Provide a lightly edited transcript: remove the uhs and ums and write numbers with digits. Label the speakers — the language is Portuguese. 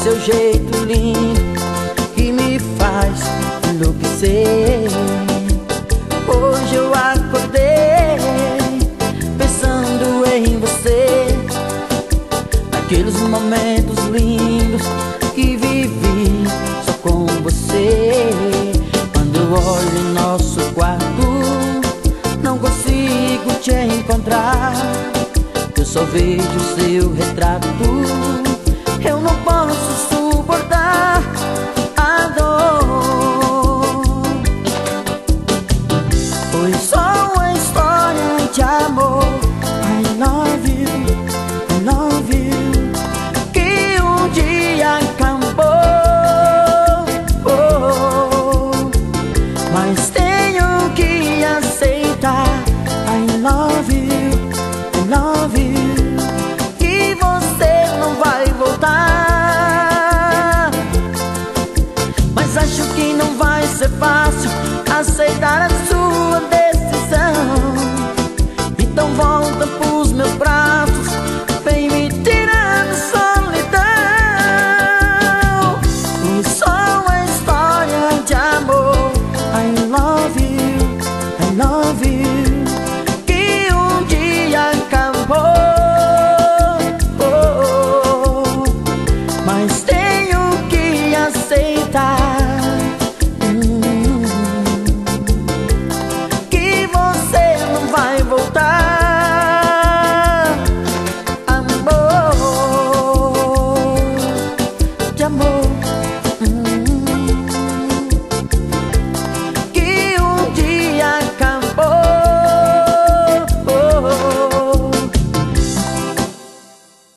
Speaker 1: seu jeito lindo que me faz enlouquecer. Hoje eu acordei pensando em você, naqueles momentos lindos que vivi só com você. Quando eu olho em nosso quarto, não consigo te encontrar. Eu só vejo seu retrato